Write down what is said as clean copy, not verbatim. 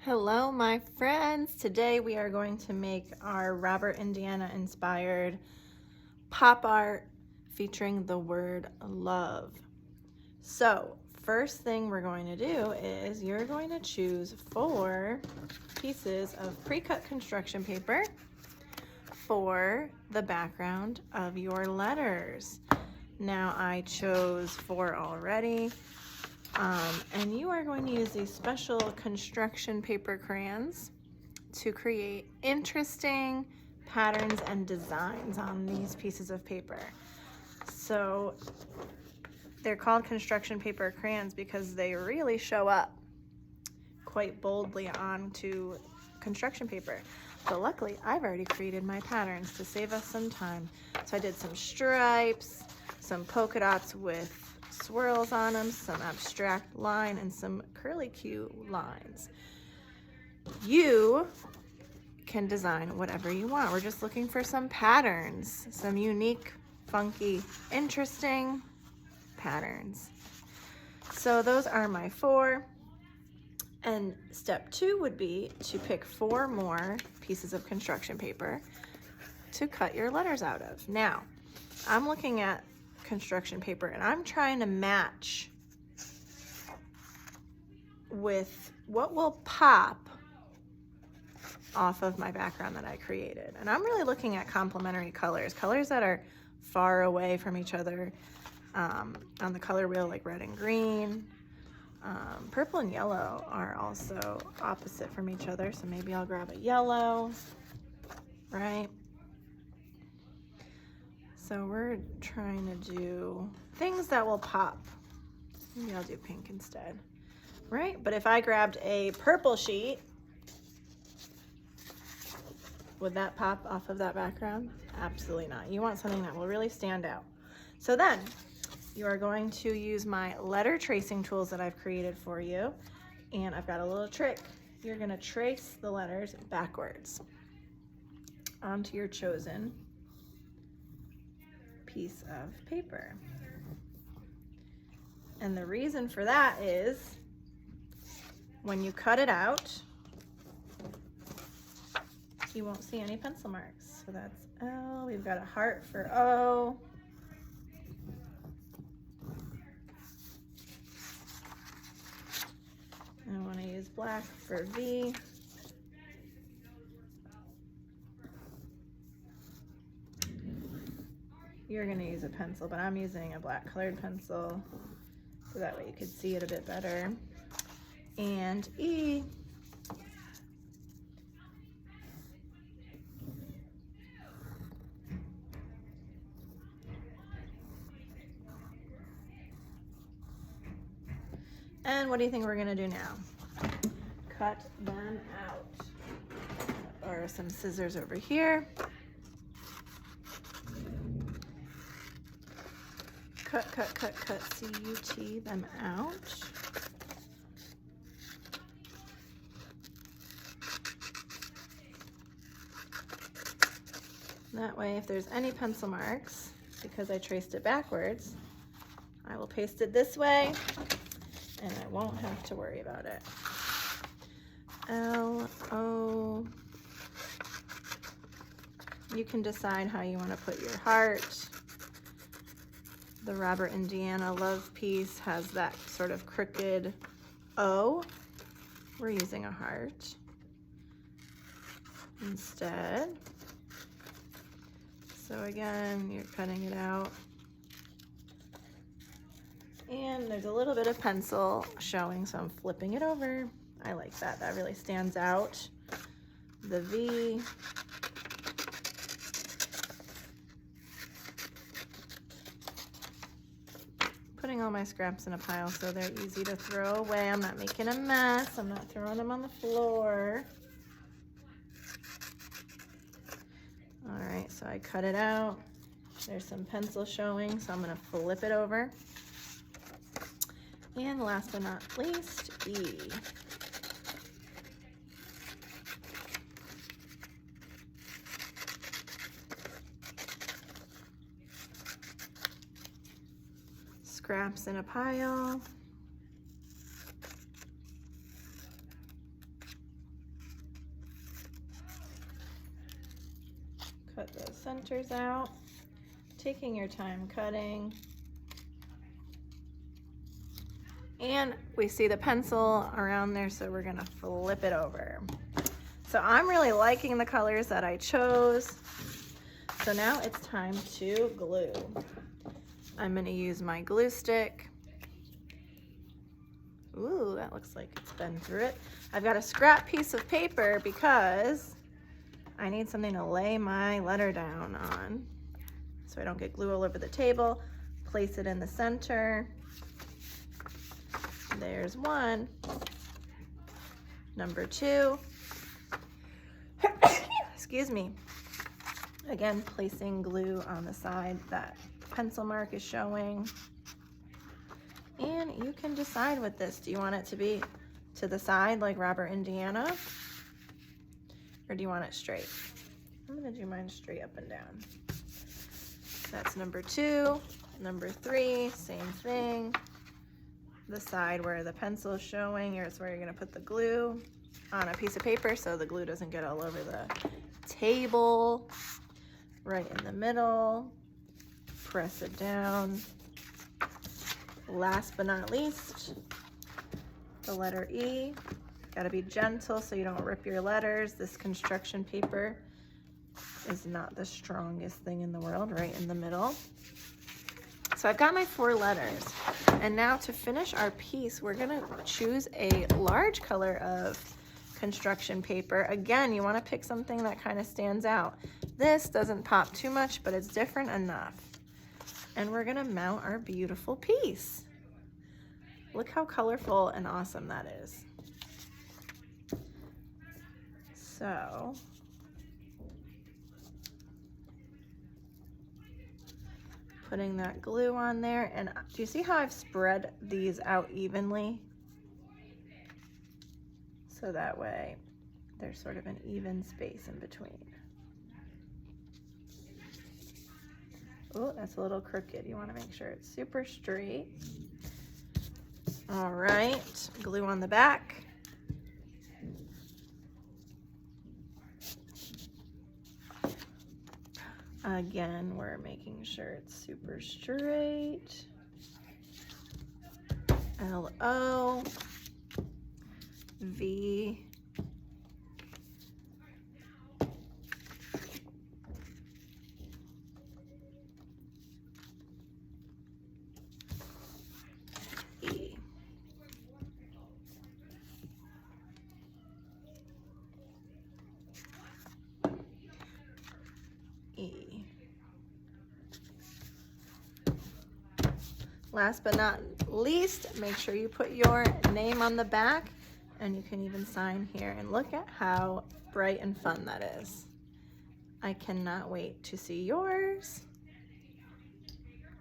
Hello, my friends. Today we are going to make our Robert Indiana inspired pop art featuring the word love. So first thing we're going to do is you're going to choose 4 pieces of pre-cut construction paper for the background of your letters. Now I chose 4 already. And you are going to use these special construction paper crayons to create interesting patterns and designs on these pieces of paper. So they're called construction paper crayons because they really show up quite boldly onto construction paper. But luckily I've already created my patterns to save us some time. So I did some stripes, some polka dots with swirls on them, some abstract line, and some curly Q lines. You can design whatever you want. We're just looking for some patterns, some unique, funky, interesting patterns. So those are my 4. And step 2 would be to pick 4 more pieces of construction paper to cut your letters out of. Now, I'm looking at construction paper and I'm trying to match with what will pop off of my background that I created. And I'm really looking at complementary colors that are far away from each other on the color wheel, like red and green. Purple and yellow are also opposite from each other, so maybe I'll grab a yellow, right? So we're trying to do things that will pop. Maybe I'll do pink instead, right? But if I grabbed a purple sheet, would that pop off of that background? Absolutely not. You want something that will really stand out. So then you are going to use my letter tracing tools that I've created for you. And I've got a little trick. You're gonna trace the letters backwards onto your chosen piece of paper. And the reason for that is when you cut it out, you won't see any pencil marks. So that's L, we've got a heart for O. I want to use black for V. You're going to use a pencil, but I'm using a black colored pencil so that way you could see it a bit better. And E. And what do you think we're going to do now? Cut them out. Or some scissors over here. Cut, C-U-T them out. That way, if there's any pencil marks, because I traced it backwards, I will paste it this way, and I won't have to worry about it. L-O. You can decide how you want to put your heart. The Robert Indiana love piece has that sort of crooked O. We're using a heart instead. So again, you're cutting it out. And there's a little bit of pencil showing, so I'm flipping it over. I like that. That really stands out. The V. Putting all my scraps in a pile so they're easy to throw away. I'm not making a mess. I'm not throwing them on the floor. All right, so I cut it out. There's some pencil showing, so I'm gonna flip it over. And last but not least, E. Scraps in a pile. cut those centers out, taking your time cutting. And we see the pencil around there, so we're gonna flip it over. So I'm really liking the colors that I chose. So now it's time to glue. I'm gonna use my glue stick. Ooh, that looks like it's been through it. I've got a scrap piece of paper because I need something to lay my letter down on so I don't get glue all over the table. Place it in the center. There's one. Number two. Excuse me. Again, placing glue on the side that pencil mark is showing. And you can decide with this. Do you want it to be to the side like Robert Indiana? Or do you want it straight? I'm gonna do mine straight up and down. That's number two. Number three, same thing. The side where the pencil is showing is where you're gonna put the glue on a piece of paper so the glue doesn't get all over the table. Right in the middle, press it down. Last but not least, the letter E. Gotta be gentle so you don't rip your letters. This construction paper is not the strongest thing in the world, right in the middle. So I've got my 4 letters. And now to finish our piece, we're gonna choose a large color of construction paper. Again, you wanna pick something that kind of stands out. This doesn't pop too much, but it's different enough. And we're gonna mount our beautiful piece. Look how colorful and awesome that is. So, putting that glue on there, and do you see how I've spread these out evenly? So that way there's sort of an even space in between. Oh, that's a little crooked. You want to make sure it's super straight. All right, glue on the back. Again, we're making sure it's super straight. L-O, V, E. E. Last but not least, make sure you put your name on the back, and you can even sign here. And look at how bright and fun that is. I cannot wait to see yours.